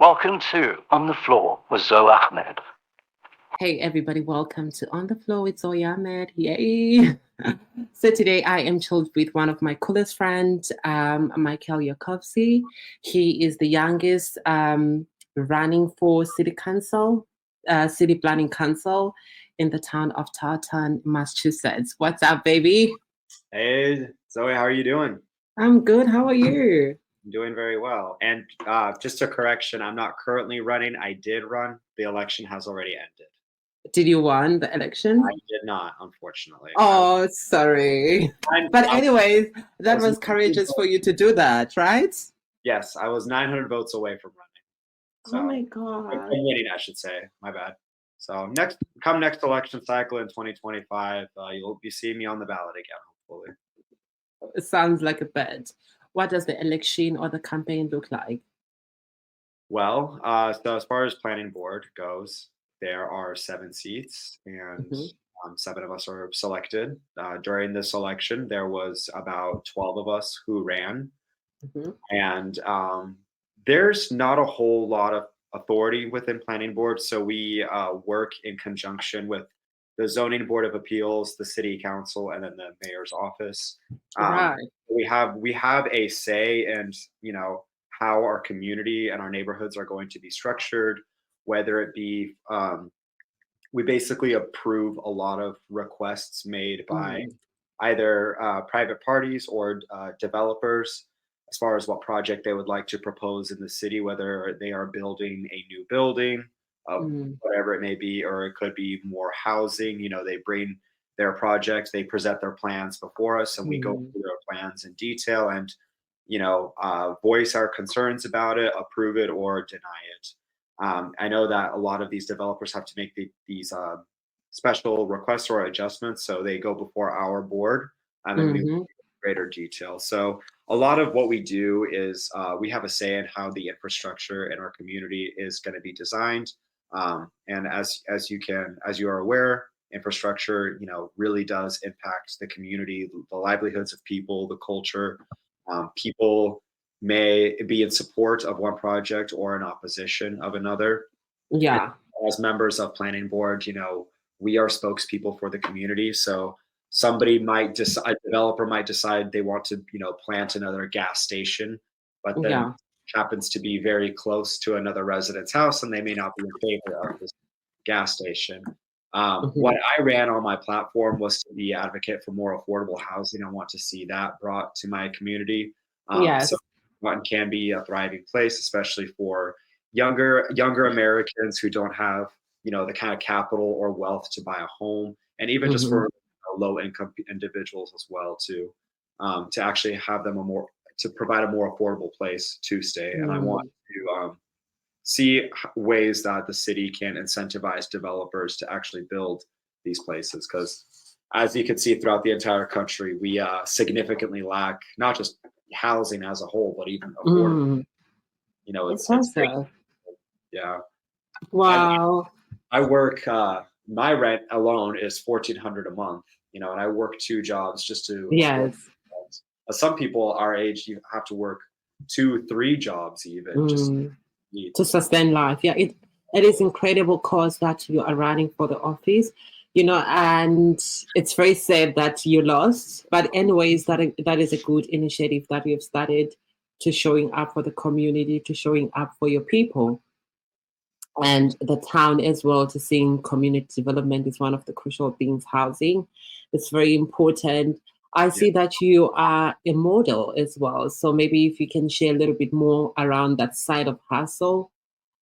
Welcome to On the Floor with Dzoe Ahmad. Hey everybody, welcome to On the Floor with Dzoe Ahmad. Yay! So today I am chilled with one of my coolest friends, Michael Yurkovskiy. He is the youngest running for city council, city planning council in the town of Taunton, Massachusetts. What's up, baby? Hey, Zoe, how are you doing? I'm good. How are you? I'm doing very well. And just a correction, I'm not currently running. I did run. The election has already ended. Did you win the election? I did not, unfortunately. Oh, sorry. But anyways, that was courageous for you to do that, right? Yes, I was 900 votes away from running. So, oh my God. from winning, I should say. My bad. So next election cycle in 2025, you'll be seeing me on the ballot again, hopefully. It sounds like a bet. What does the election or the campaign look like? Well, so as far as planning board goes, there are 7 seats, and 7 of us are selected. During this election, there was about 12 of us who ran, and there's not a whole lot of authority within planning board, so we work in conjunction with the zoning board of appeals, the city council, and then the mayor's office. Right. We have a say in how our community and our neighborhoods are going to be structured, whether it be we basically approve a lot of requests made by either private parties or developers as far as what project they would like to propose in the city, whether they are building a new building, whatever it may be, or it could be more housing. They bring their projects, they present their plans before us, and we go through their plans in detail and voice our concerns about it, approve it, or deny it. I know that a lot of these developers have to make these special requests or adjustments, so they go before our board, and then we in greater detail. So a lot of what we do is we have a say in how the infrastructure in our community is going to be designed. And as you are aware, infrastructure, really does impact the community, the livelihoods of people, the culture. People may be in support of one project or in opposition of another. Yeah. And as members of planning board, we are spokespeople for the community. So a developer might decide they want to, plant another gas station, but then happens to be very close to another resident's house, and they may not be in favor of this gas station. What I ran on my platform was to be advocate for more affordable housing. I want to see that brought to my community. So Taunton can be a thriving place, especially for younger Americans who don't have, the kind of capital or wealth to buy a home, and even just for low income individuals as well, to actually have them to provide a more affordable place to stay. And I want to see ways that the city can incentivize developers to actually build these places, because as you can see throughout the entire country, we significantly lack not just housing as a whole, but even affordable. It's great. Yeah. Wow. And I work. My rent alone is $1,400 a month. And I work 2 jobs just to. Yes. Some people our age, you have to work 2-3 jobs even just to sustain life. Yeah, it is incredible cause that you are running for the office. And it's very sad that you lost. But anyways, that is a good initiative that you've started to showing up for the community, to showing up for your people. And the town as well, to seeing community development is one of the crucial things. Housing, it's very important. I see that you are a model as well. So maybe if you can share a little bit more around that side of hustle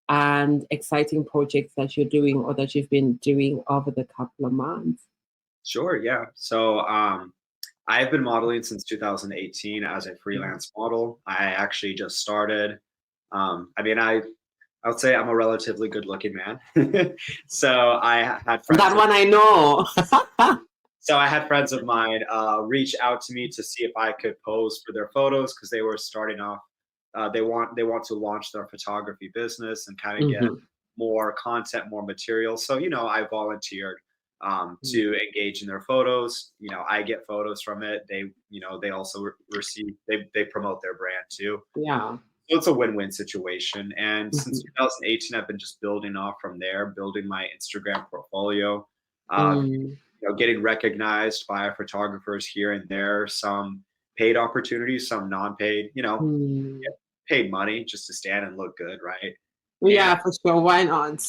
and exciting projects that you're doing or that you've been doing over the couple of months. Sure, yeah. So I've been modeling since 2018 as a freelance model. I actually just started. I would say I'm a relatively good-looking man. So I had friends. That one I know. So I had friends of mine reach out to me to see if I could pose for their photos, because they were starting off. They want to launch their photography business and kind of get more content, more material. So I volunteered to engage in their photos. I get photos from it. They also receive. They promote their brand too. Yeah. it's a win-win situation. And since Mhm. 2018, I've been just building off from there, building my Instagram portfolio, Mm. getting recognized by photographers here and there, some paid opportunities, some non-paid, Mm. paid money just to stand and look good, right? And Yeah, for sure. Why not?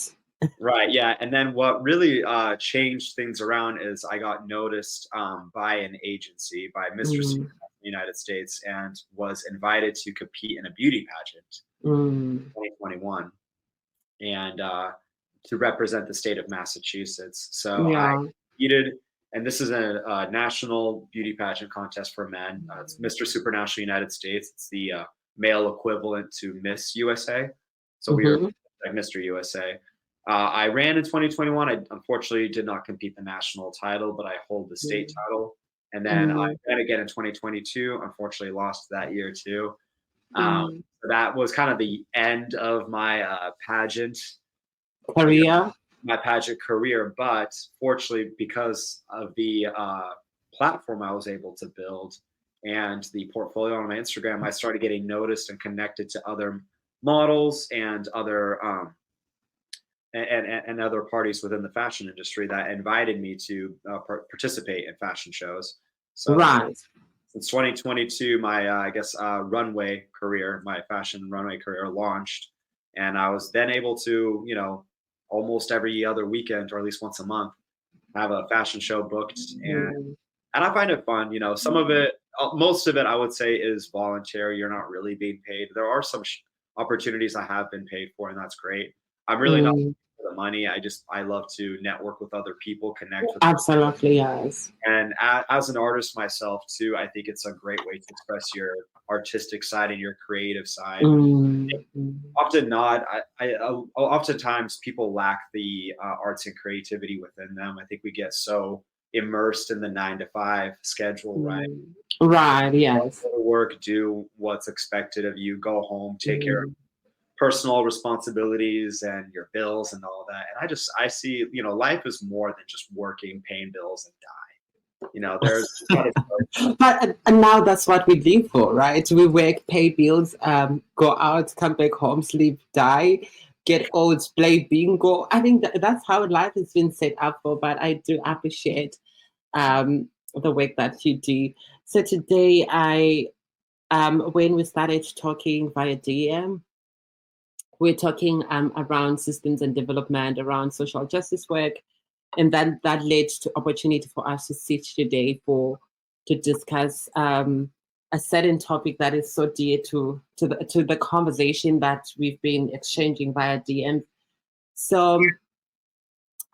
right, yeah. And then what really changed things around is I got noticed by an agency, by Mr. Super Mm. United States, and was invited to compete in a beauty pageant Mm. 2021, and to represent the state of Massachusetts. So I Yeah. competed, and this is a national beauty pageant contest for men. It's Mr. Supranational United States. It's the male equivalent to Miss USA. So we are Mm-hmm. like Mr. USA. I ran in 2021. I unfortunately did not compete the national title, but I hold the state title. And then I Mm. ran again in 2022. Unfortunately, lost that year too. Mm. So that was kind of the end of my I guess, Korea. my pageant career. But fortunately, because of the platform I was able to build and the portfolio on my Instagram, I started getting noticed and connected to other models and other and other parties within the fashion industry that invited me to participate in fashion shows. So Right. since 2022, my I guess runway career, my fashion runway career launched, and I was then able to, almost every other weekend or at least once a month, have a fashion show booked, Mm. and I find it fun. Some of it, most of it, I would say, is voluntary. You're not really being paid. There are some opportunities I have been paid for, and that's great. I'm really not Mm. for the money. I love to network with other people, connect with. Absolutely, yes. And as an artist myself too, I think it's a great way to express your artistic side and your creative side. Mm. Mm. Often not. Oftentimes people lack the arts and creativity within them. I think we get so immersed in the 9 to 5 schedule, right? Mm. Right, yes. Go to work, do what's expected of you, go home, take care of Mm. personal responsibilities and your bills and all that. And I see, life is more than just working, paying bills, and die. There's But and now that's what we live for, right? We work, pay bills, go out, come back home, sleep, die, get old, play bingo. I think that's how life has been set up for. But I do appreciate the work that you do. So today, when we started talking via DM, we're talking around systems and development, around social justice work, and then that led to opportunity for us to sit today to discuss a certain topic that is so dear to the conversation that we've been exchanging via DM. So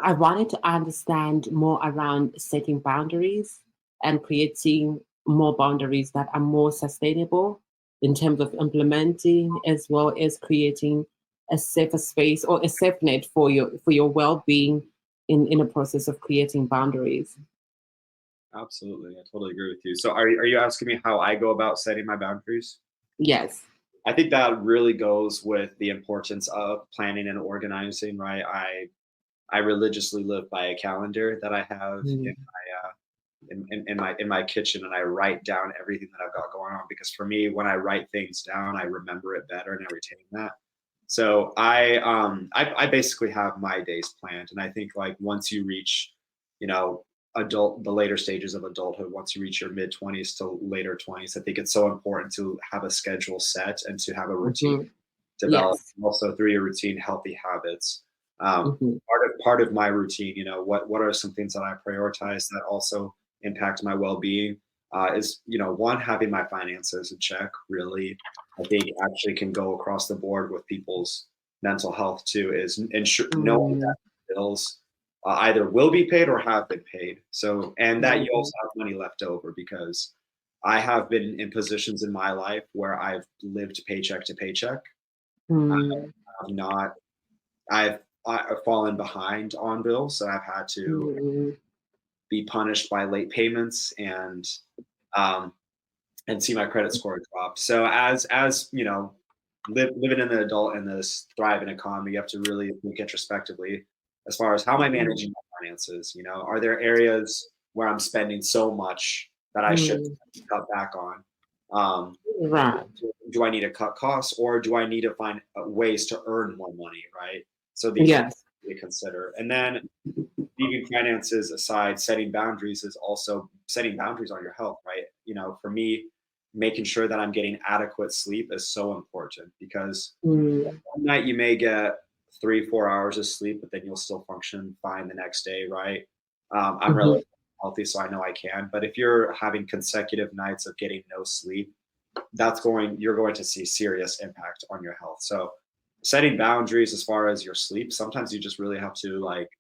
I wanted to understand more around setting boundaries and creating more boundaries that are more sustainable in terms of implementing, as well as creating a safer space or a safe net for your well-being in a process of creating boundaries. absolutely. I totally agree with you. So are you asking me how I go about setting my boundaries? Yes. I think that really goes with the importance of planning and organizing, right? I religiously live by a calendar that I have Mm. in my kitchen, and I write down everything that I've got going on, because for me, when I write things down, I remember it better and I retain that. So I basically have my days planned, and I think like once you reach, you know, the later stages of adulthood, once you reach your mid 20s to later 20s, I think it's so important to have a schedule set and to have a routine Mhm. develop, Yes. also through your routine, healthy habits. Mhm. Part of my routine, what are some things that I prioritize that also impact my well-being, is, one, having my finances in check. Really, I think actually can go across the board with people's mental health too, is knowing Mm. that bills either will be paid or have been paid. So, and that you Mm. also have money left over, because I have been in positions in my life where I've lived paycheck to paycheck. Mm. I've not, I've fallen behind on bills, so I've had to Mm. be punished by late payments, um, and see my credit score drop. So as living in the adult in this thriving economy, you have to really think introspectively as far as how am I managing my finances. Are there areas where I'm spending so much that I should Mm. cut back on? Um, Right. Do I need to cut costs, or do I need to find ways to earn more money, right? So these are Yes. to consider. And then leaving finances aside, setting boundaries is also setting boundaries on your health, right? For me, making sure that I'm getting adequate sleep is so important, because Mm. one night you may get 3, 4 hours of sleep, but then you'll still function fine the next day, right? I'm Mhm. really healthy, so I know I can. But if you're having consecutive nights of getting no sleep, you're going to see serious impact on your health. So setting boundaries as far as your sleep, sometimes you just really have to like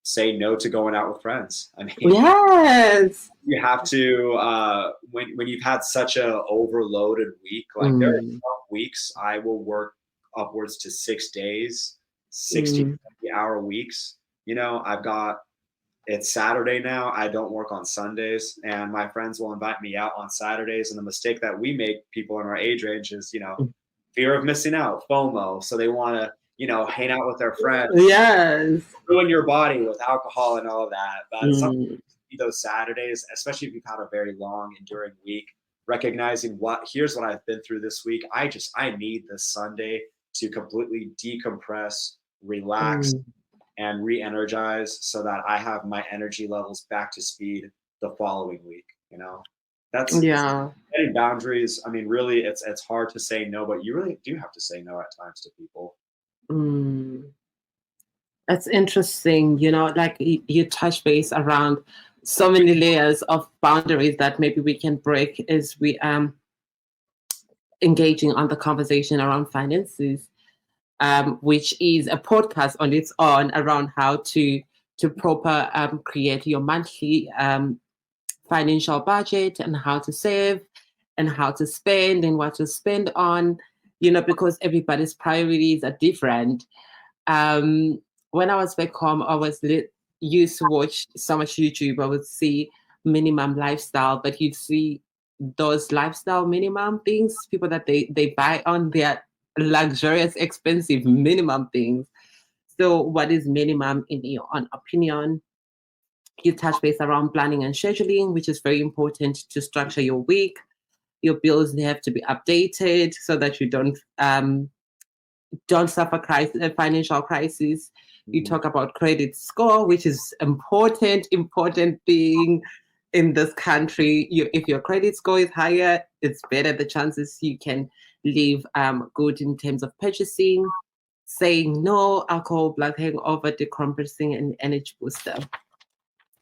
say no to going out with friends. I mean, Yes. you have to when you've had such a overloaded week, like there are Mm. some weeks I will work upwards to 6 days, 60 Mm. hour weeks. I've got it's Saturday now. I don't work on Sundays, and my friends will invite me out on Saturdays. And the mistake that we make, people in our age range, is fear of missing out, FOMO. So they want to hang out with their friends, Yes. ruin your body with alcohol and all of that. But sometimes Mm. those Saturdays, especially if you've had a very long, enduring week, recognizing here's what I've been through this week. I need this Sunday to completely decompress, relax, Mm. and re-energize, so that I have my energy levels back to speed the following week. That's Yeah. setting boundaries. I mean, really, it's hard to say no, but you really do have to say no at times to people. Mm. That's interesting. Like you touch base around so many layers of boundaries that maybe we can break as we engaging on the conversation around finances, which is a podcast on its own around how to proper create your monthly financial budget, and how to save, and how to spend, and what to spend on. Because everybody's priorities are different. When I was back home, I used to watch so much YouTube. I would see minimum lifestyle, but you'd see those lifestyle minimum things, people that they buy on their luxurious, expensive minimum things. So, what is minimum in your own opinion? You touch base around planning and scheduling, which is very important to structure your week. Your bills, they have to be updated so that you don't suffer financial crisis. You Mhm. talk about credit score, which is important thing in this country. If your credit score is higher, it's better. The chances you can live good in terms of purchasing, saying no, alcohol, blood hangover, decompressing, and energy booster.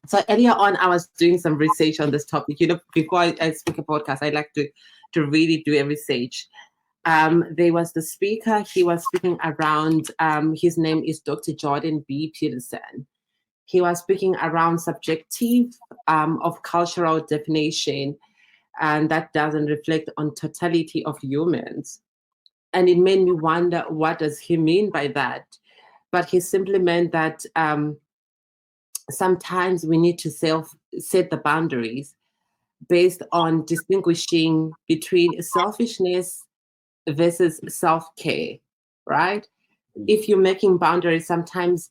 So earlier on, I was doing some research on this topic. Before I speak a podcast, I like to really do a research. There was the speaker. He was speaking around. His name is Dr. Jordan B. Peterson. He was speaking around subjective of cultural definition, and that doesn't reflect on totality of humans. And it made me wonder, what does he mean by that? But he simply meant that sometimes we need to set the boundaries based on distinguishing between selfishness versus self-care, right? If you're making boundaries, sometimes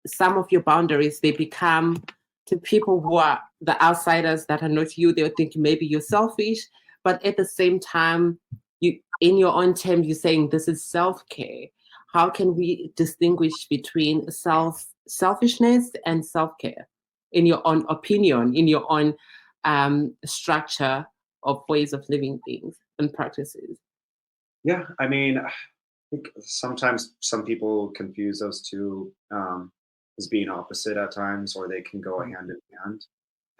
some of your boundaries, they become to people who are the outsiders that are not you. They'll think maybe you're selfish, but at the same time, you, in your own terms, you're saying this is self-care. How can we distinguish between selfishness and self-care, in your own opinion, in your own structure of ways of living things and practices? Yeah, I mean, I think sometimes some people confuse those two, as being opposite at times, or they can go hand in hand.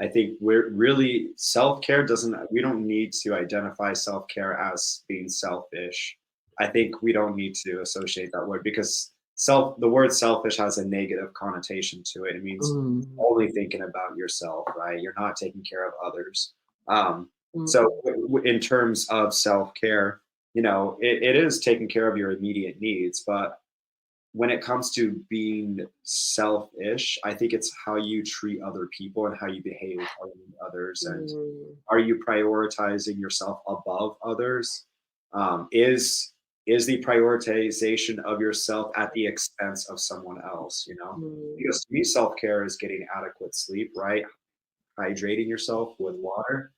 I think we're really self-care doesn't we don't need to identify self-care as being selfish. I think we don't need to associate that word, because the word selfish has a negative connotation to it. It means Mm, only thinking about yourself, right? You're not taking care of others. So mm, in terms of self-care, it is taking care of your immediate needs, but when it comes to being selfish, I think it's how you treat other people and how you behave around others. And mm, are you prioritizing yourself above others? Is the prioritization of yourself at the expense of someone else? mm, Because to me, self care is getting adequate sleep, right? Hydrating yourself with water.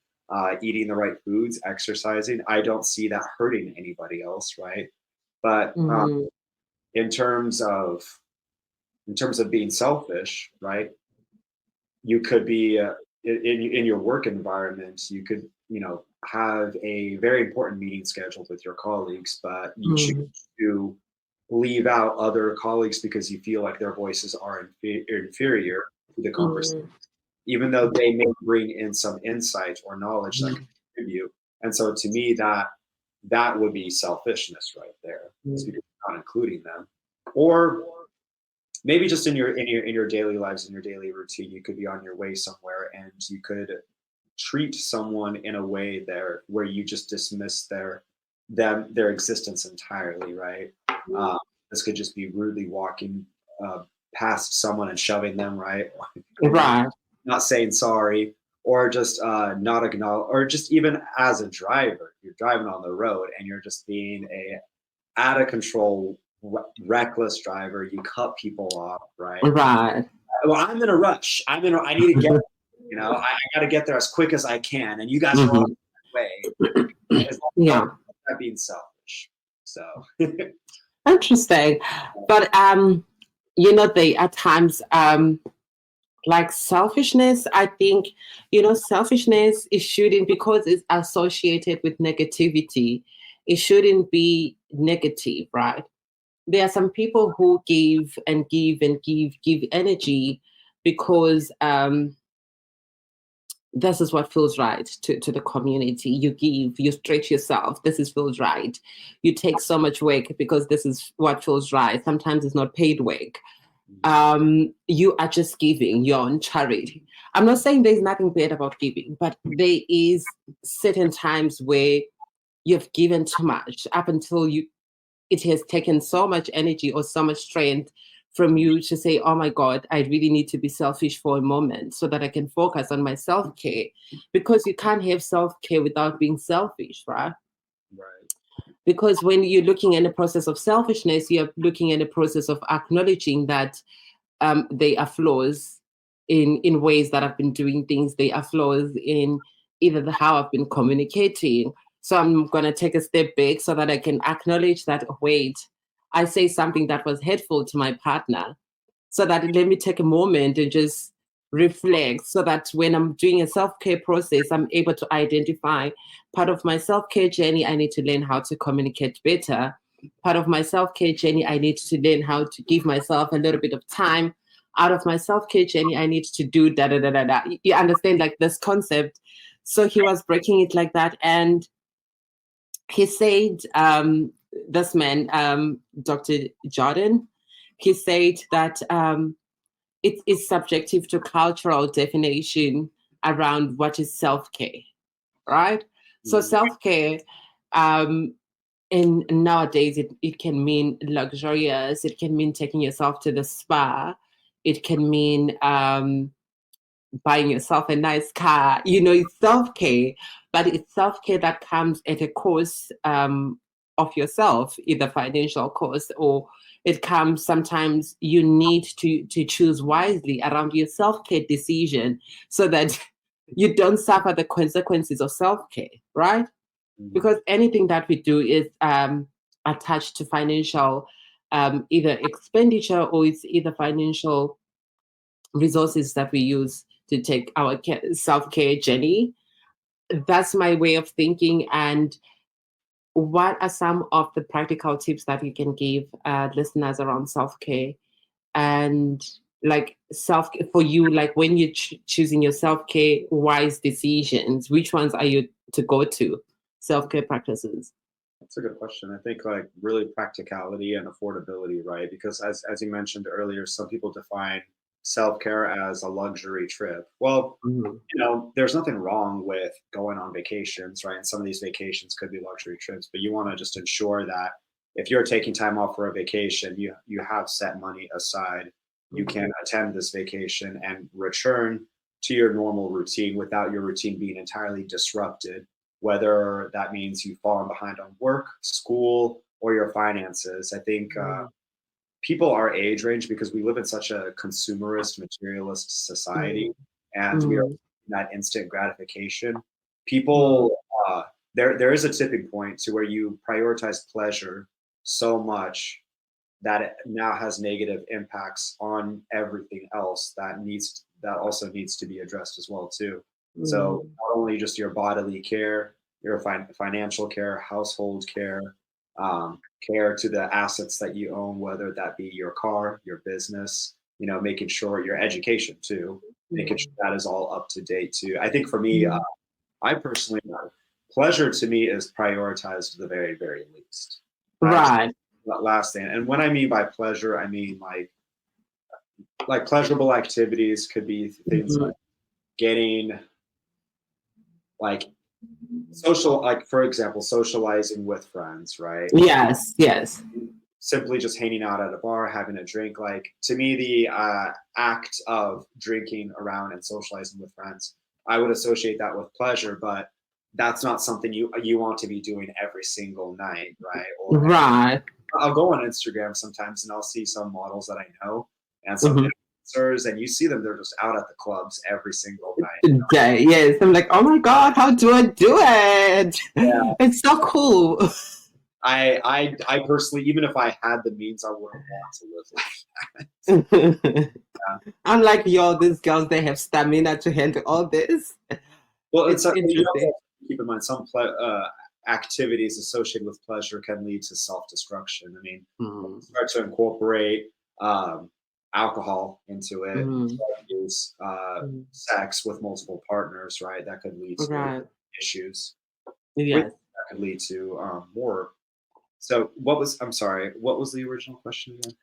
eating the right foods, exercising, I don't see that hurting anybody else, right? But Mhm. in terms of being selfish, right? You could be in your work environment. You could, have a very important meeting scheduled with your colleagues, but you choose Mhm. to leave out other colleagues because you feel like their voices are inferior to the conversation, Mhm. even though they may bring in some insight or knowledge that can contribute. And so to me, that would be selfishness right there. It's because you're not including them. Or maybe just in your daily lives, in your daily routine, you could be on your way somewhere and you could treat someone in a way there where you just dismiss their existence entirely, right? Uh, this could just be rudely walking uh, past someone and shoving them, right? And Right. not saying sorry, or just not acknowledge, or just even as a driver, you're driving on the road and you're just being a out of control, reckless driver. You cut people off, right? Right. Well, I'm in a rush. I need to get, I got to get there as quick as I can, and you guys are on Mhm. the way. Is Yeah. that being selfish? So, Interesting. But they at times like selfishness, I think, selfishness, it shouldn't, because it's associated with negativity, it shouldn't be negative, right? There are some people who give and give and give energy because this is what feels right to the community. You give, you stretch yourself, this is feels right. You take so much work because this is what feels right. Sometimes it's not paid work. You are just giving, you're on charity. I'm not saying there's nothing bad about giving, but there is certain times where you've given too much up until it has taken so much energy or so much strength from you to say, oh my God, I really need to be selfish for a moment so that I can focus on my self-care. Because you can't have self-care without being selfish, right? right. Because when you're looking in a process of selfishness, you're looking in a process of acknowledging that they are flaws in ways that I've been doing things. They are flaws in either how I've been communicating. So I'm going to take a step back so that I can acknowledge that, wait, I say something that was hurtful to my partner. So that let me take a moment and just reflect so that when I'm doing a self-care process, I'm able to identify part of my self-care journey. I need to learn how to communicate better. Part of my self-care journey, I need to learn how to give myself a little bit of time. Out of my self-care journey, I need to do da da da da da. You understand, like, this concept. So he was breaking it like that, and he said, this man, Dr. Jordan, he said that it is subjective to cultural definition around what is self-care, right? So Mhm. self-care, um, and nowadays it can mean luxurious, it can mean taking yourself to the spa, it can mean buying yourself a nice car. It's self-care, but it's self-care that comes at a cost of yourself, either financial cost, or it comes sometimes you need to choose wisely around your self-care decision so that you don't suffer the consequences of self-care, right? Mhm. Because anything that we do is attached to financial either expenditure, or it's either financial resources that we use to take our self-care journey. That's my way of thinking. And what are some of the practical tips that you can give listeners around self-care, and like self for you, like when you're choosing your self-care wise decisions, which ones are you to go to self-care practices? That's a good question. I think like really practicality and affordability, right? Because as you mentioned earlier, some people define self-care as a luxury trip. Well, Mhm. there's nothing wrong with going on vacations, right? And some of these vacations could be luxury trips, but you want to just ensure that if you're taking time off for a vacation, you have set money aside. You can attend this vacation and return to your normal routine without your routine being entirely disrupted, whether that means you've fallen behind on work, school, or your finances. I think people our age range, because we live in such a consumerist, materialist society, Mhm. and we are Mhm. that instant gratification. people, there is a tipping point to where you prioritize pleasure so much that it now has negative impacts on everything else that also needs to be addressed as well too. So not only just your bodily care, your financial care, household care, care to the assets that you own, whether that be your car, your business, making sure your education too, making sure that is all up to date too. I think for me, I personally, pleasure to me is prioritized to the very, very least. Right. That last thing. And when I mean by pleasure, I mean like pleasurable activities could be things like getting like social, like for example, socializing with friends, right? Yes, yes. Simply just hanging out at a bar, having a drink. Like to me, the act of drinking around and socializing with friends, I would associate that with pleasure, but that's not something you want to be doing every single night, right? Or Right. I'll go on Instagram sometimes and I'll see some models that I know and some influencers, and you see them, they're just out at the clubs every single night. Yes, I'm like, oh my God, how do I do it? Yeah. It's so cool. I personally, even if I had the means, I wouldn't want to live like that. I'm like, yo, these girls, they have stamina to handle all this. Well, it's interesting. Keep in mind, some activities associated with pleasure can lead to self-destruction. I mean, start to incorporate alcohol into it, drug use, sex with multiple partners, right? That could lead to issues. Yes. That could lead to more. So I'm sorry, what was the original question again?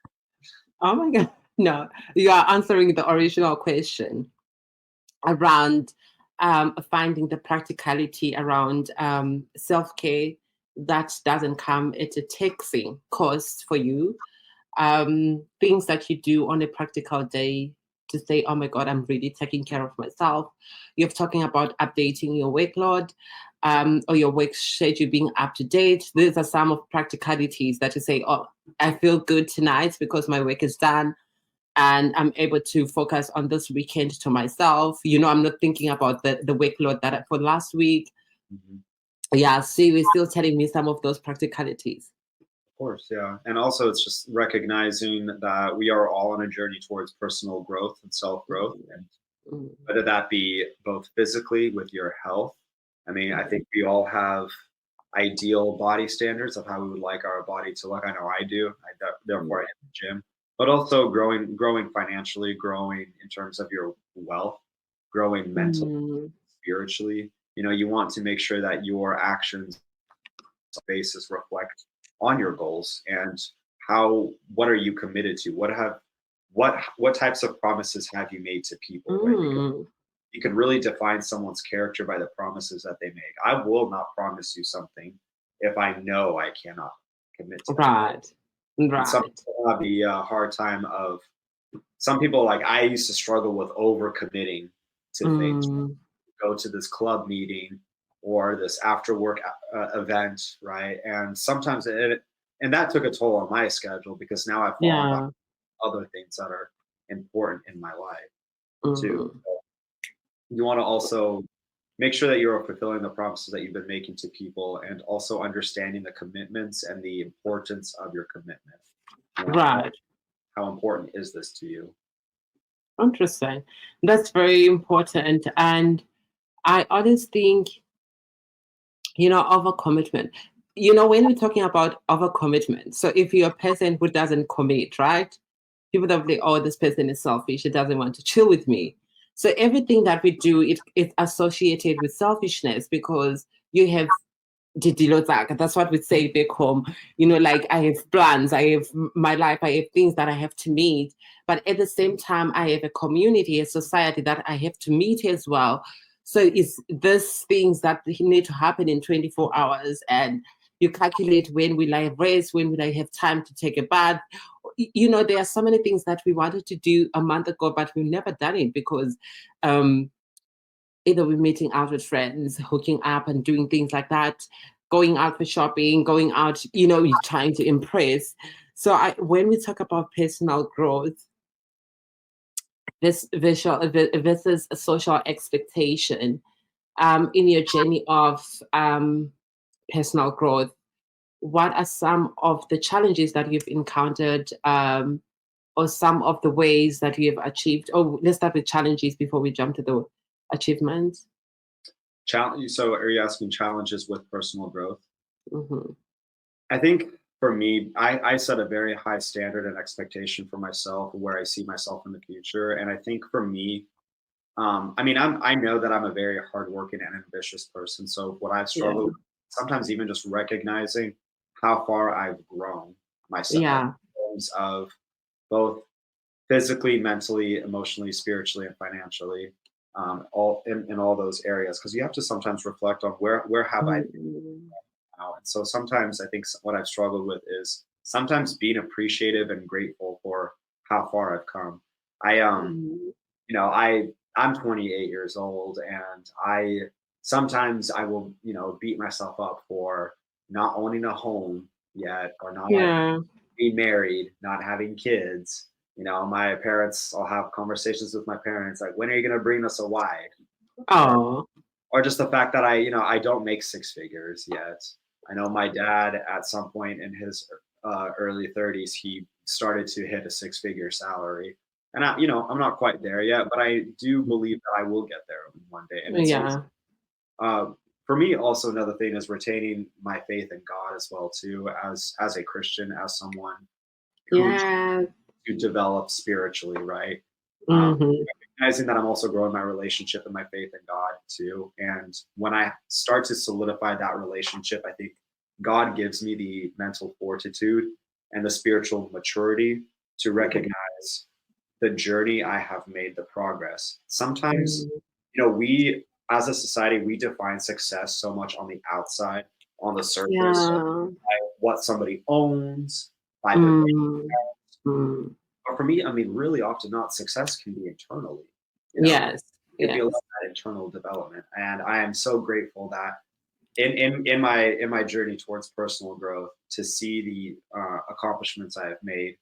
Oh my God. No, you are answering the original question around finding the practicality around self-care that doesn't come at a taxing cost for you. Things that you do on a practical day to say, oh my God, I'm really taking care of myself. You're talking about updating your workload or your work schedule being up to date. These are some of practicalities that you say, oh, I feel good tonight because my work is done and I'm able to focus on this weekend to myself. I'm not thinking about the workload that for last week. Yeah, so you're still telling me some of those practicalities. Of course, yeah. And also it's just recognizing that we are all on a journey towards personal growth and self-growth, and whether that be both physically with your health. I mean, I think we all have ideal body standards of how we would like our body to look. I know I do. Therefore, I hit the gym. But also growing financially, growing in terms of your wealth, growing mentally, spiritually. You want to make sure that your actions basis reflect on your goals and what are you committed to? What types of promises have you made to people? Right? You can really define someone's character by the promises that they make. I will not promise you something if I know I cannot commit to that. Right. Some people have the hard time of, some people, like I used to struggle with over committing to things. Go to this club meeting or this after work event, right? And sometimes and that took a toll on my schedule because now I've fallen off other things that are important in my life too. So you want to also make sure that you're fulfilling the promises that you've been making to people, and also understanding the commitments and the importance of your commitment. Right. How important is this to you? Interesting. That's very important. And I always think, overcommitment. When we're talking about overcommitment, so if you're a person who doesn't commit, right? People that think, oh, this person is selfish. He doesn't want to chill with me. So everything that we do, it's associated with selfishness because you have that's what we say back home. Like I have plans, I have my life, I have things that I have to meet. But at the same time, I have a community, a society that I have to meet as well. So it's these things that need to happen in 24 hours. And you calculate when will I rest, when will I have time to take a bath. There are so many things that we wanted to do a month ago, but we've never done it because either we're meeting out with friends, hooking up and doing things like that, going out for shopping, going out, trying to impress. So when we talk about personal growth, this versus a social expectation, in your journey of personal growth, what are some of the challenges that you've encountered, or some of the ways that you've achieved? Oh, let's start with challenges before we jump to the achievements. So are you asking challenges with personal growth? Mm-hmm. I think for me, I set a very high standard and expectation for myself where I see myself in the future. And I think for me, I know that I'm a very hardworking and ambitious person. So what I've struggled with, sometimes even just recognizing how far I've grown myself in terms of both physically, mentally, emotionally, spiritually, and financially, all in all those areas. Because you have to sometimes reflect on where have I been now. And so sometimes I think what I've struggled with is sometimes being appreciative and grateful for how far I've come. I'm 28 years old, and sometimes I will, beat myself up for not owning a home yet, or not being married, not having kids. My parents, I'll have conversations with my parents like, when are you going to bring us a wife? Oh. Or just the fact that I don't make six figures yet. I know my dad at some point in his early 30s, he started to hit a six-figure salary. And I'm not quite there yet, but I do believe that I will get there one day. And it's for me, also another thing is retaining my faith in God as well too, as a Christian, as someone who to develop spiritually, right? Recognizing that I'm also growing my relationship and my faith in God too. And when I start to solidify that relationship, I think God gives me the mental fortitude and the spiritual maturity to recognize the journey I have made, the progress. Sometimes, we as a society, we define success so much on the outside, on the surface, by what somebody owns, by the But for me, really often not, success can be internally. It can be a lot of that internal development. And I am so grateful that in my journey towards personal growth, to see the accomplishments I have made,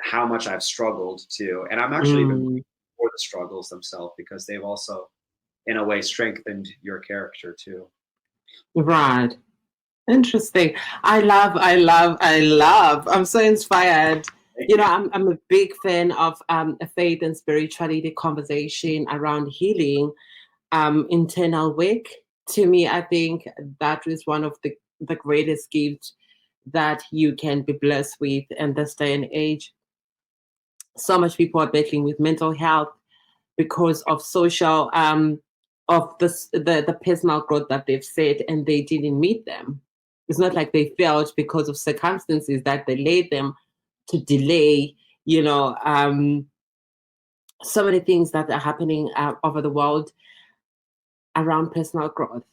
how much I've struggled to, and I'm actually even for the struggles themselves, because they've also, in a way, strengthened your character too. Right. Interesting. I love. I'm so inspired. I'm a big fan of faith and spirituality conversation around healing, internal work. To me, I think that is one of the greatest gifts that you can be blessed with in this day and age. So much people are battling with mental health because of social of the personal growth that they've set, and they didn't meet them. It's not like they failed because of circumstances that delayed them to delay, so many things that are happening over the world around personal growth,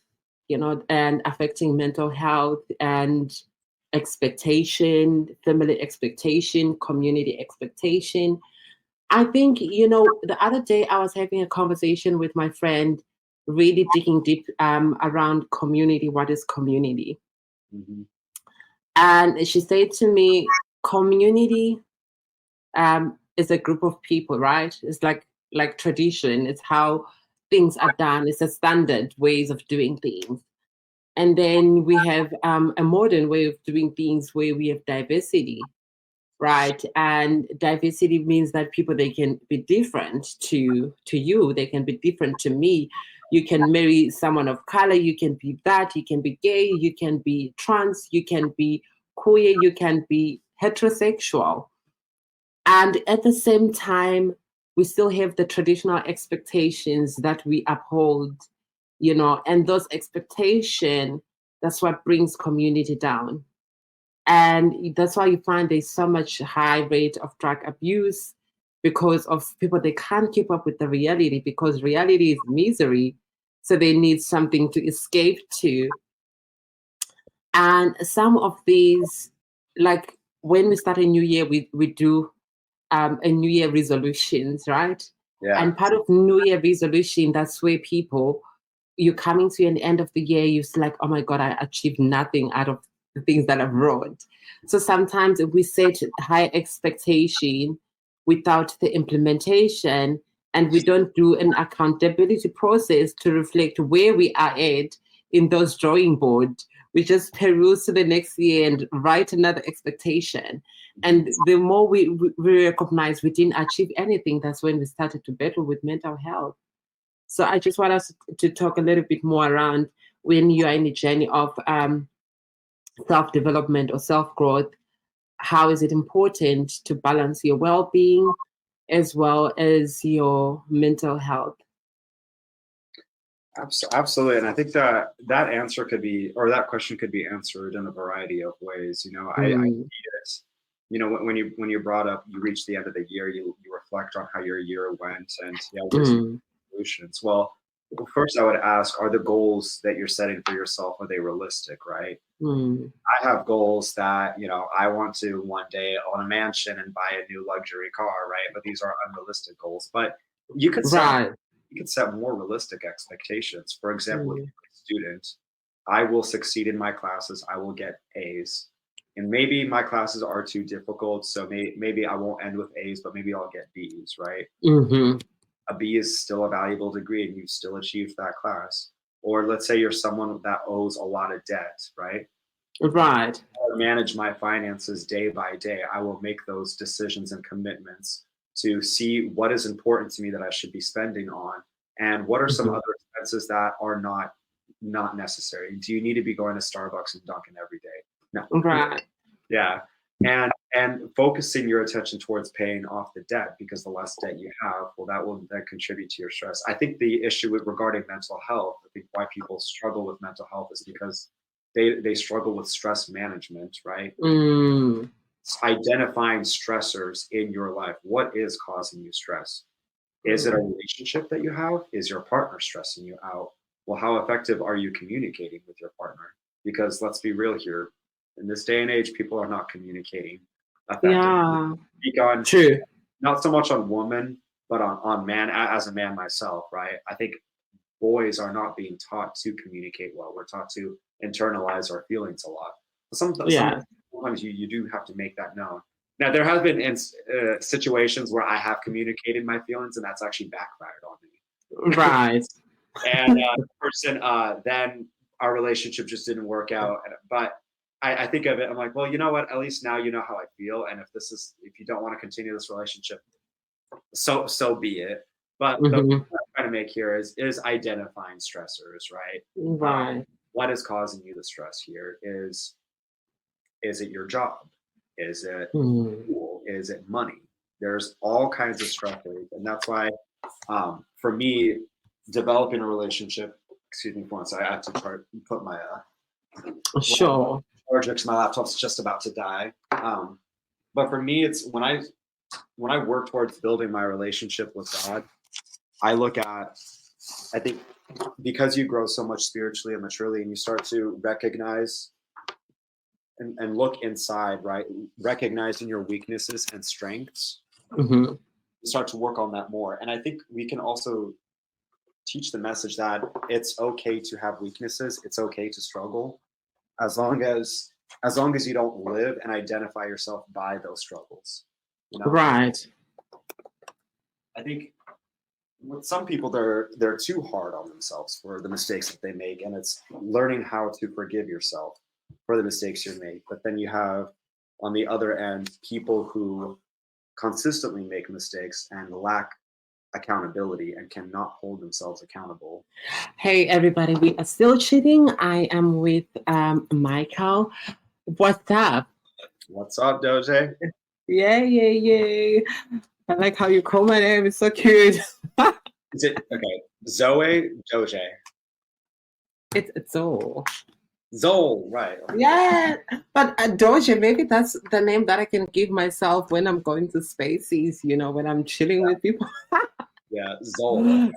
and affecting mental health and expectation, family expectation, community expectation. I think, the other day I was having a conversation with my friend, really digging deep around community. What is community? And she said to me, community is a group of people, right? It's like tradition. It's how things are done. It's a standard ways of doing things. And then we have a modern way of doing things where we have diversity, right? And diversity means that people, they can be different to you. They can be different to me. You can marry someone of color. You can be that. You can be gay. You can be trans. You can be queer. You can be heterosexual. And at the same time, we still have the traditional expectations that we uphold, and those expectations, that's what brings community down. And that's why you find there's so much high rate of drug abuse, because of people, they can't keep up with the reality, because reality is misery. So they need something to escape to. And some of these, like when we start a new year, we do a New Year resolutions, right? Yeah. And part of New Year resolution, that's where people, you're coming to the end of the year, you're like, oh my God, I achieved nothing out of the things that I've wrote. So sometimes if we set high expectation without the implementation, and we don't do an accountability process to reflect where we are at in those drawing board. We just peruse to the next year and write another expectation. And the more we recognize we didn't achieve anything, that's when we started to battle with mental health. So I just want us to talk a little bit more around when you are in the journey of self-development or self-growth. How is it important to balance your well-being as well as your mental health? Absolutely, and I think that answer could be, or that question could be answered in a variety of ways. I see it. When you brought up, you reach the end of the year, you reflect on how your year went, and where's your solutions? Well, first I would ask, are the goals that you're setting for yourself, are they realistic, right? I have goals that, I want to one day own a mansion and buy a new luxury car, right? But these are unrealistic goals. But you could set more realistic expectations. For example, if you're a student, I will succeed in my classes, I will get A's. And maybe my classes are too difficult, so maybe I won't end with A's, but maybe I'll get B's, right? A B is still a valuable degree and you've still achieved that class. Or let's say you're someone that owes a lot of debt, right? Right. I manage my finances day by day. I will make those decisions and commitments to see what is important to me that I should be spending on, and what are some other expenses that are not necessary. Do you need to be going to Starbucks and Dunkin' every day? No. Right. Yeah. And focusing your attention towards paying off the debt, because the less debt you have, well, that will then contribute to your stress. I think the issue regarding mental health, I think why people struggle with mental health is because they struggle with stress management, right? Identifying stressors in your life. What is causing you stress? Is it a relationship that you have? Is your partner stressing you out? Well, how effective are you communicating with your partner? Because let's be real here. In this day and age, people are not communicating effectively. Yeah. Speak on, true. Not so much on woman, but on man. As a man myself, right? I think boys are not being taught to communicate well. We're taught to internalize our feelings a lot. Sometimes you do have to make that known. Now, there have been situations where I have communicated my feelings, and that's actually backfired on me. Right. And the person, then our relationship just didn't work out. But I think of it, I'm like, well, you know what? At least now you know how I feel. And if you don't want to continue this relationship, so be it. But the point I'm trying to make here is identifying stressors, right? Right. What is causing you the stress here? Is it your job? Is it school? Is it money? There's all kinds of stressors, and that's why, for me, developing a relationship. Excuse me for once. I have to put my sure charger because my laptop's just about to die. But for me, it's when I work towards building my relationship with God, I think because you grow so much spiritually and maturely, and you start to recognize and look inside, right? Recognizing your weaknesses and strengths, you start to work on that more. And I think we can also teach the message that it's okay to have weaknesses. It's okay to struggle, as long as you don't live and identify yourself by those struggles. Right. I think with some people, they're too hard on themselves for the mistakes that they make, and it's learning how to forgive yourself for the mistakes you make. But then you have, on the other end, people who consistently make mistakes and lack accountability and cannot hold themselves accountable. Hey, everybody, we are still chatting. I am with Michael. What's up? What's up, Dzoe? Yeah. I like how you call my name. It's so cute. Is it okay? Dzoe, Dzoe. It's all. Zoe, right? Yeah, but Doja, maybe that's the name that I can give myself when I'm going to spaces. When I'm chilling with people. Yeah, Zoe.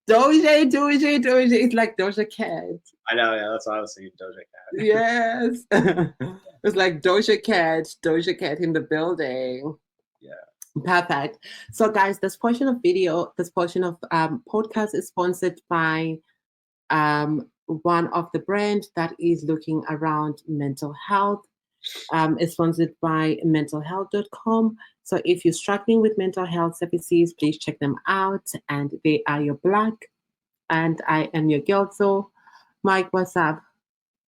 Doja. It's like Doja Cat. I know, yeah, that's what I was thinking, Doja Cat. Yes. It's like Doja Cat in the building. Yeah. Perfect. So guys, this portion of podcast is sponsored by one of the brands that is looking around mental health. It's sponsored by mentalhealth.com. So if you're struggling with mental health services, please check them out. And they are your Black. And I am your girl, Dzoe. Mike, what's up?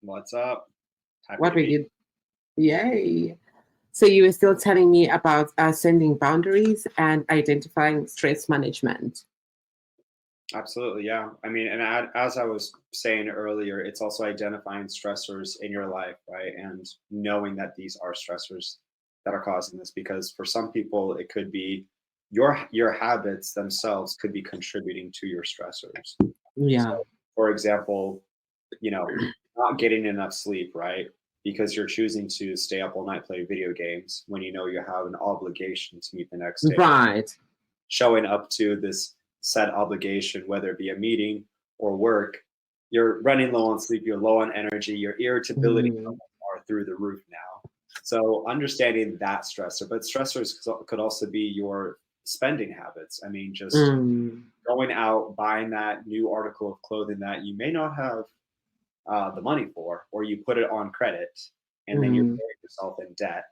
What's up? Happy What to were be you? Yay. So you were still telling me about setting boundaries and identifying stress management. Absolutely, yeah. I mean, and as I was saying earlier, it's also identifying stressors in your life, right? And knowing that these are stressors that are causing this, because for some people, it could be your habits themselves could be contributing to your stressors. Yeah. So, for example, not getting enough sleep, right? Because you're choosing to stay up all night playing video games when you know you have an obligation to meet the next day. Right. Showing up to this set obligation, whether it be a meeting or work, you're running low on sleep, you're low on energy, your irritability levels are through the roof now. So understanding that stressor, but stressors could also be your spending habits. I mean, just going out, buying that new article of clothing that you may not have the money for, or you put it on credit and then you're putting yourself in debt.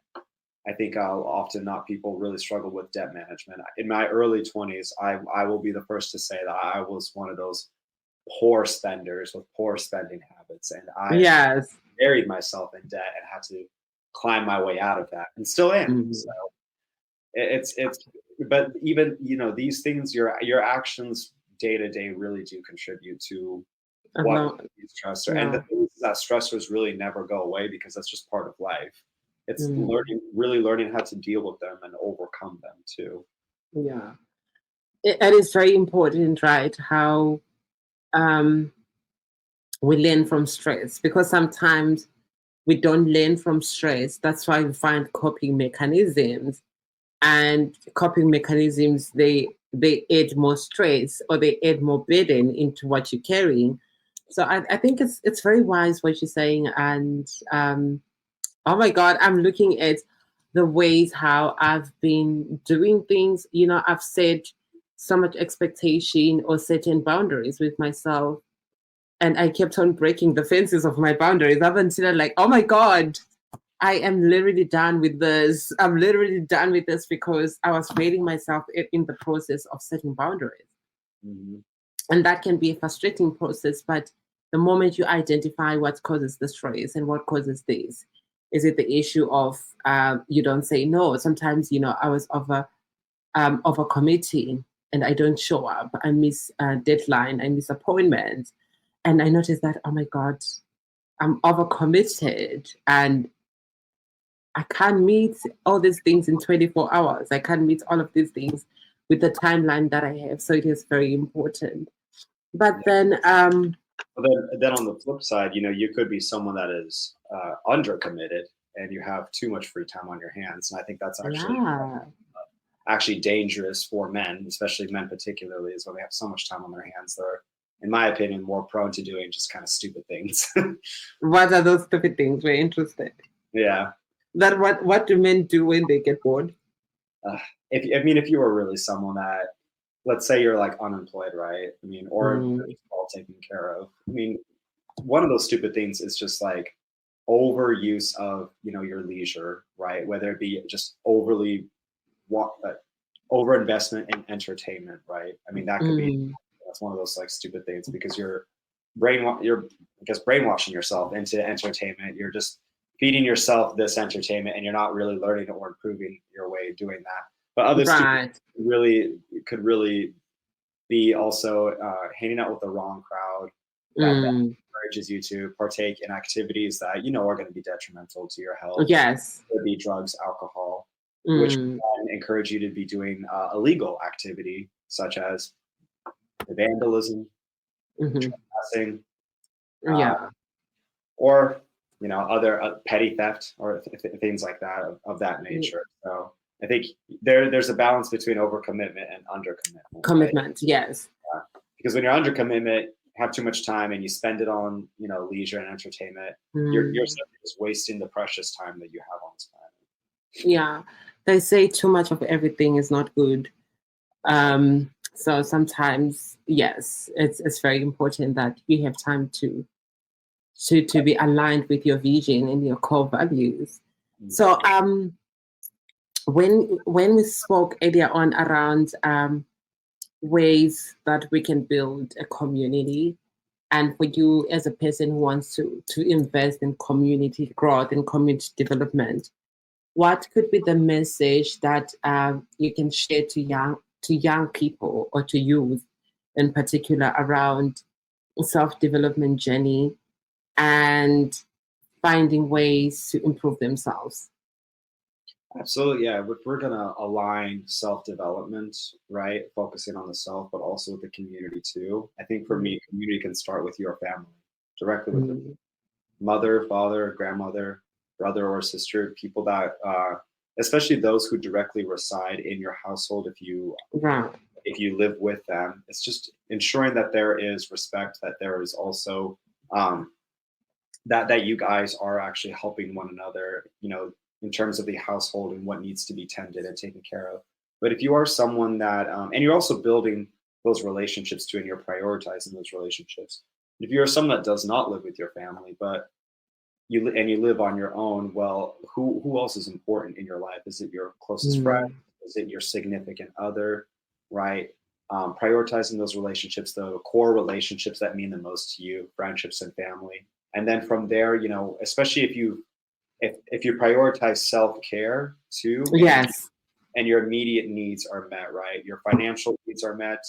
I think often not people really struggle with debt management. In my early 20s, I will be the first to say that I was one of those poor spenders with poor spending habits. And I buried myself in debt and had to climb my way out of that, and still am. So it's but even, these things, your actions day to day really do contribute to what stressor. And the thing is that stressors really never go away because that's just part of life. It's learning how to deal with them and overcome them too. Yeah. And it's very important, right? How we learn from stress, because sometimes we don't learn from stress. That's why we find coping mechanisms, and coping mechanisms, they add more stress or they add more burden into what you're carrying. So I think it's very wise what you're saying. And oh my God, I'm looking at the ways how I've been doing things. I've set so much expectation or certain boundaries with myself, and I kept on breaking the fences of my boundaries up until I'm like, oh my God, I am literally done with this. I'm literally done with this because I was failing myself in the process of setting boundaries. And that can be a frustrating process, but the moment you identify what causes the stress and what causes this, is it the issue of you don't say no? Sometimes, I was over committing and I don't show up. I miss a deadline, I miss appointments. And I noticed that, oh my God, I'm overcommitted and I can't meet all these things in 24 hours. I can't meet all of these things with the timeline that I have. So it is very important. But then on the flip side, you could be someone that is under committed and you have too much free time on your hands. And I think that's actually dangerous for men, especially men particularly, is when they have so much time on their hands. They're, in my opinion, more prone to doing just kind of stupid things. What are those stupid things? We're interested. Yeah. That what do men do when they get bored? If you were really someone that, let's say you're like unemployed, right? I mean, or all taken care of. I mean, one of those stupid things is just like overuse of, your leisure, right? Whether it be just overinvestment in entertainment, right? I mean, that could be, that's one of those like stupid things because you're brainwashing yourself into entertainment. You're just feeding yourself this entertainment and you're not really learning or improving your way of doing that. But other students could really be also hanging out with the wrong crowd that encourages you to partake in activities that are going to be detrimental to your health. Yes. It could be drugs, alcohol, which can encourage you to be doing illegal activity such as vandalism, trespassing, or other petty theft or things like that of that nature. So I think there's a balance between overcommitment and undercommitment. Commitment, right? Yes. Because when you're under commitment, have too much time and you spend it on leisure and entertainment, you're just wasting the precious time that you have on this planet. Yeah, they say too much of everything is not good. So sometimes, yes, it's very important that you have time to be aligned with your vision and your core values. So when we spoke earlier on around ways that we can build a community, and for you as a person who wants to invest in community growth and community development, what could be the message that you can share to young people or to youth in particular around self-development journey and finding ways to improve themselves? Absolutely, yeah. If we're gonna align self-development, right, focusing on the self, but also with the community too. I think for me, community can start with your family, directly with the mother, father, grandmother, brother or sister, people that, especially those who directly reside in your household. Right. If you live with them, it's just ensuring that there is respect, that there is also that you guys are actually helping one another, in terms of the household and what needs to be tended and taken care of. But if you are someone that, and you're also building those relationships too, and you're prioritizing those relationships. If you're someone that does not live with your family, but you live on your own, well, who else is important in your life? Is it your closest friend? Is it your significant other? Right? Prioritizing those relationships, the core relationships that mean the most to you, friendships and family. And then from there, especially if you prioritize self-care too, Yes. and your immediate needs are met, right? Your financial needs are met,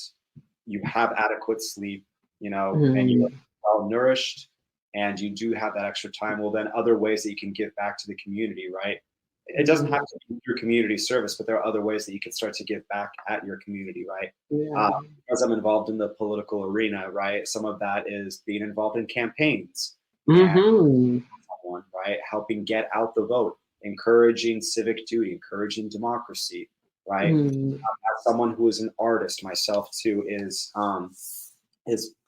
you have adequate sleep, and you're well nourished, and you do have that extra time, well, then other ways that you can give back to the community, right? It doesn't have to be through community service, but there are other ways that you can start to give back at your community, right? Because I'm involved in the political arena, right? Some of that is being involved in campaigns, and someone, right, helping get out the vote, encouraging civic duty, encouraging democracy, right? As someone who is an artist myself too, is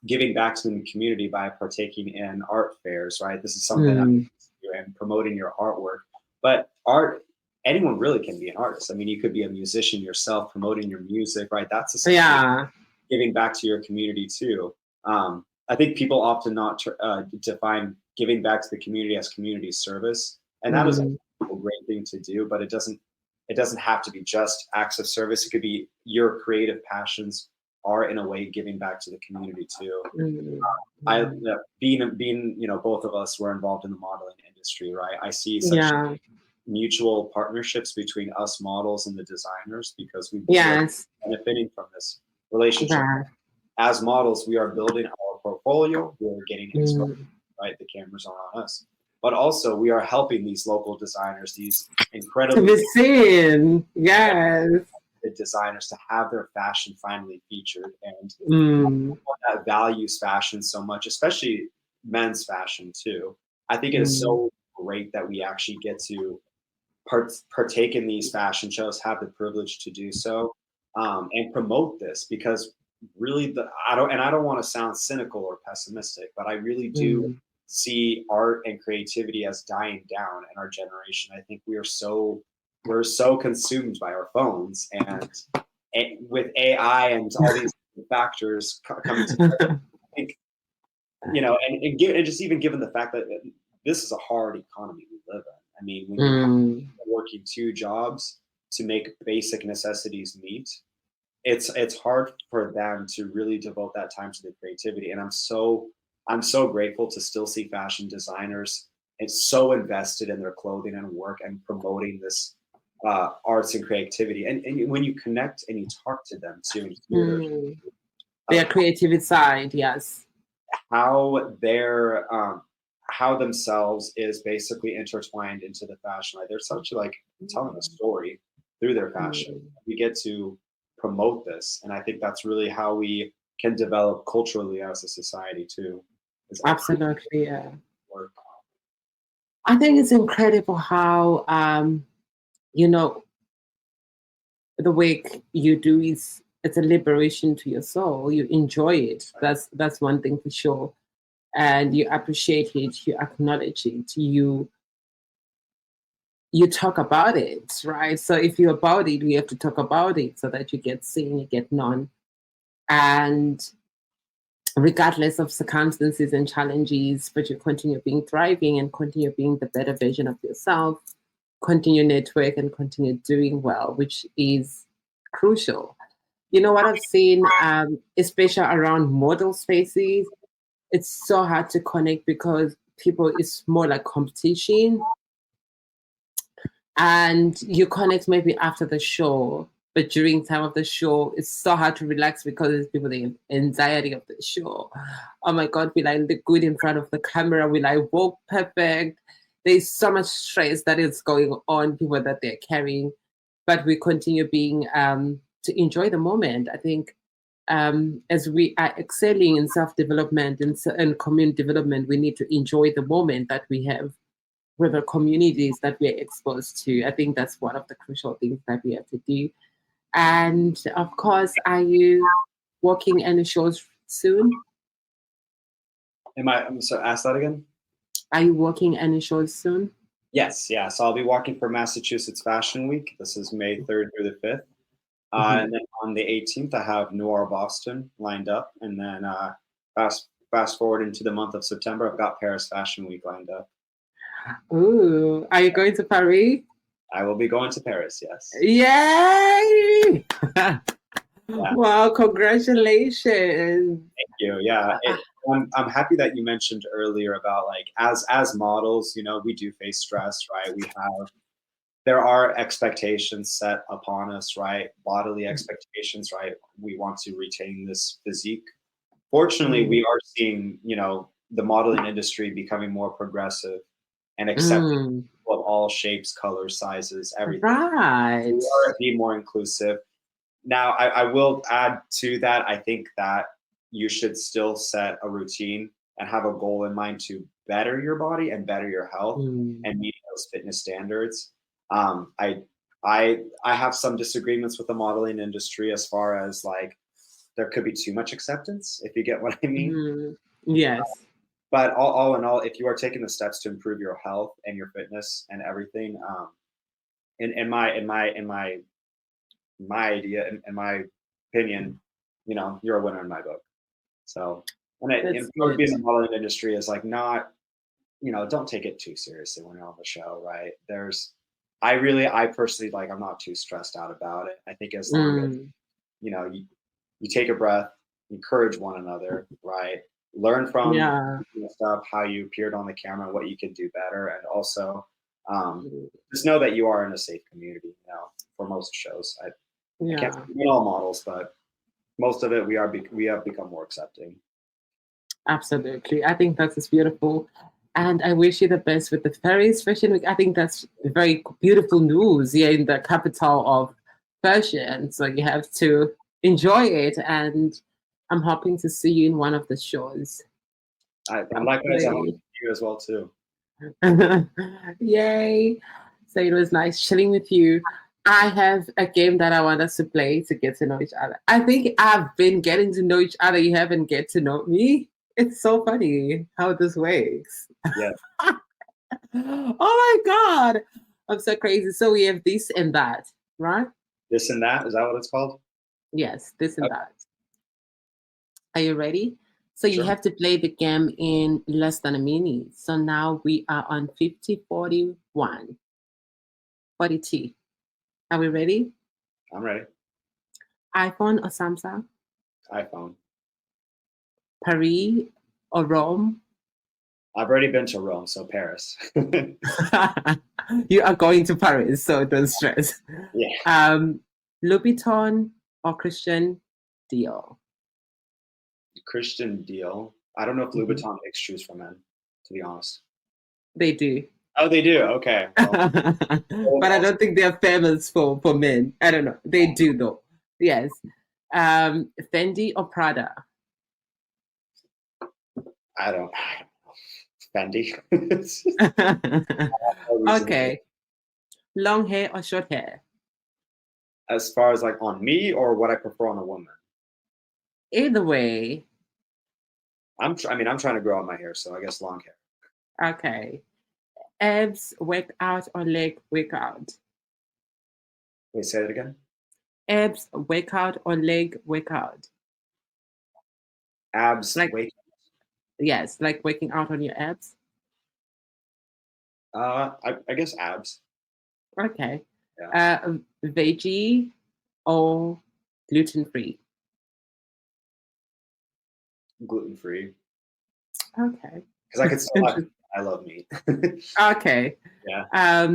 giving back to the community by partaking in art fairs, right? This is something I'm and promoting your artwork. But art, anyone really can be an artist. I mean, you could be a musician yourself, promoting your music, right? That's giving back to your community too. I think people often not define giving back to the community as community service, and that is a great thing to do. But it doesn't have to be just acts of service. It could be your creative passions are in a way giving back to the community too. Being both of us were involved in the modeling industry, right? I see such mutual partnerships between us models and the designers, because we are benefiting from this relationship. As models, we are building our portfolio, we're getting exposure, right? The cameras are on us. But also we are helping these local designers, these incredible designers, to have their fashion finally featured. And that values fashion so much, especially men's fashion too. I think it is so great that we actually get to partake in these fashion shows, have the privilege to do so, and promote this, because really I don't want to sound cynical or pessimistic, but I really do see art and creativity as dying down in our generation. I think we're so consumed by our phones, and with AI and all these factors coming together, I think, and just even given the fact that this is a hard economy we live in. I mean, when you're working 2 jobs to make basic necessities meet, it's hard for them to really devote that time to the creativity. And I'm so grateful to still see fashion designers it's so invested in their clothing and work and promoting this arts and creativity. And when you connect and you talk to them too, and hear their creativity side, yes, how their how themselves is basically intertwined into the fashion. Like they're such like telling a story through their fashion. We get to promote this, and I think that's really how we can develop culturally as a society too. Absolutely, yeah. Work. I think it's incredible how the work you do it's a liberation to your soul. You enjoy it. That's one thing for sure. And you appreciate it, you acknowledge it, you talk about it, right? So if you're about it, you have to talk about it so that you get seen, you get known. And regardless of circumstances and challenges, but you continue being thriving and continue being the better version of yourself. continue network and continue doing well, which is crucial. You know what I've seen, especially around model spaces, it's so hard to connect because people, it's more like competition, and you connect maybe after the show, but during time of the show it's so hard to relax because it's people the anxiety of the show. Oh my god, we like look good in front of the camera, we like walk perfect. There's so much stress that is going on, people that they're carrying, but we continue being to enjoy the moment. I think as we are excelling in self-development and community development, we need to enjoy the moment that we have with the communities that we're exposed to. I think that's one of the crucial things that we have to do. And of course, are you working any shows soon? I'm sorry, ask that again? Are you working any shows soon? Yes, yeah. So I'll be walking for Massachusetts Fashion Week. This is May 3rd through the 5th. And then on the 18th, I have Noir Boston lined up. And then fast forward into the month of September, I've got Paris Fashion Week lined up. Ooh, are you going to Paris? I will be going to Paris, yes. Yay! Yeah. Wow, congratulations. Thank you. Yeah. I'm happy that you mentioned earlier about like as models, you know, we do face stress, right? There are expectations set upon us, right? Bodily expectations, right? We want to retain this physique. Fortunately, we are seeing, you know, the modeling industry becoming more progressive and accepting of all shapes, colors, sizes, everything. Right. We are being more inclusive. Now, I will add to that, I think that you should still set a routine and have a goal in mind to better your body and better your health and meet those fitness standards. I have some disagreements with the modeling industry as far as like there could be too much acceptance, if you get what I mean. Yes. But all in all, if you are taking the steps to improve your health and your fitness and everything, in my idea, in my opinion, you know, you're a winner in my book. So, and part of being in the modeling industry is like not, you know, don't take it too seriously when you're on the show, right? I personally like, I'm not too stressed out about it. I think as long as, you know, you take a breath, encourage one another, right? Learn from stuff, how you appeared on the camera, what you can do better, and also just know that you are in a safe community. You know, for most shows, I can't speak on all models, but most of it we have become more accepting. Absolutely, I think that is beautiful, and I wish you the best with the Paris Fashion Week. I think that's very beautiful news here in the capital of fashion. So you have to enjoy it, and I'm hoping to see you in one of the shows. I'm likewise, I hope to see you as well too. Yay! So it was nice chilling with you. I have a game that I want us to play to get to know each other. I think I've been getting to know each other. You haven't get to know me. It's so funny how this works. Yeah. Oh my God. I'm so crazy. So we have this and that, right? This and that, is that what it's called? Yes, this and that. Are you ready? So Sure. you have to play the game in less than a minute. So now we are on 50, 41, 42. Are we ready? I'm ready. iPhone or Samsung? iPhone. Paris or Rome? I've already been to Rome, so Paris. You are going to Paris, so don't stress. Yeah. Louis Vuitton or Christian Dior? Christian Dior. I don't know if Louis Vuitton makes shoes for men, to be honest. They do. Oh, they do. Okay. Well, but I don't think they're famous for men. I don't know. They do though. Yes. Fendi or Prada? I don't know. Fendi. Okay. Long hair or short hair? As far as like on me or what I prefer on a woman? Either way. I'm trying to grow out my hair, so I guess long hair. Okay. Abs workout or leg workout? Wait, say it again. Abs workout or leg workout? Abs like workout. Yes, like working out on your abs. I guess abs. Okay. Yeah. Veggie or gluten-free? Gluten-free. Okay. Because I could still have, I love meat. Okay. Yeah.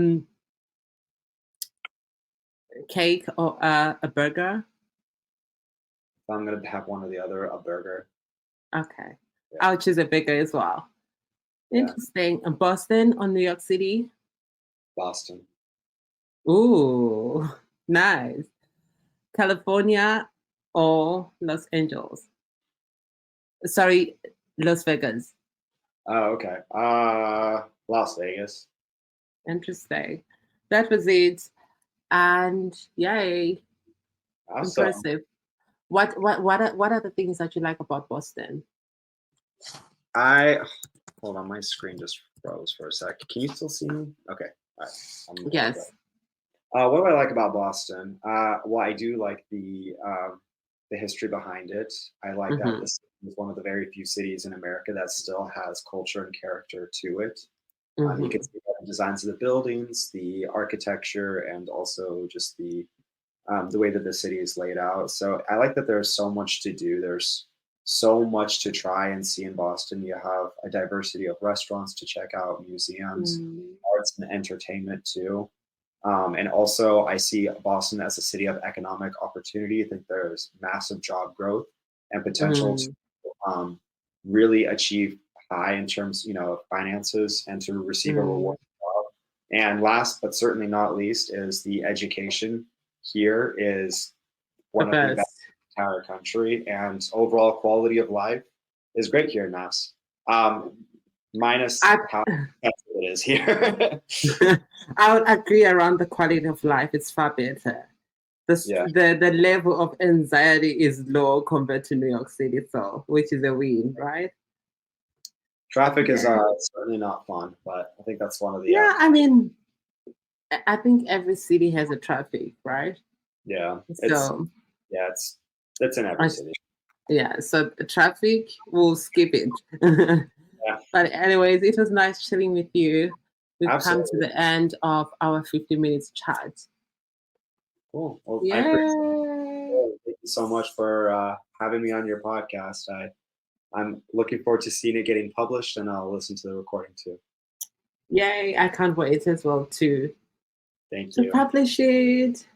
Cake or a burger? If I'm going to have one or the other, a burger. Okay. Yeah. I'll choose a burger as well. Yeah. Interesting. Boston or New York City? Boston. Ooh, nice. California or Los Angeles? Sorry, Las Vegas. Oh, okay. Las Vegas. Interesting. That was it. And yay, Awesome. impressive. What are the things that you like about Boston? Hold on, my screen just froze for a sec. Can you still see me? Okay. All right. Yes. What do I like about Boston? Well, I do like the history behind it. I like that this is one of the very few cities in America that still has culture and character to it. You can see the designs of the buildings, the architecture, and also just the way that the city is laid out. So I like that there's so much to do. There's so much to try and see in Boston. You have a diversity of restaurants to check out, museums, arts and entertainment too. And also, I see Boston as a city of economic opportunity. I think there's massive job growth and potential to really achieve high in terms, of finances and to receive a reward job. And last but certainly not least is the education here is one of the best in the entire country, and overall quality of life is great here in Mass. Minus how expensive it is here. I would agree around the quality of life. It's far better. The level of anxiety is low compared to New York City, so which is a win, right? Traffic is certainly not fun, but I think that's one of the I mean, I think every city has a traffic, right? Yeah. So it's in every city. Yeah, so the traffic, we'll skip it. Yeah. But anyways, it was nice chilling with you. We've Absolutely. come to the end of our 50 minutes chat. Cool. Well, Yay. I appreciate it. Thank you so much for having me on your podcast. I'm looking forward to seeing it getting published, and I'll listen to the recording too. Yay, I can't wait as well to Thank you. publish it.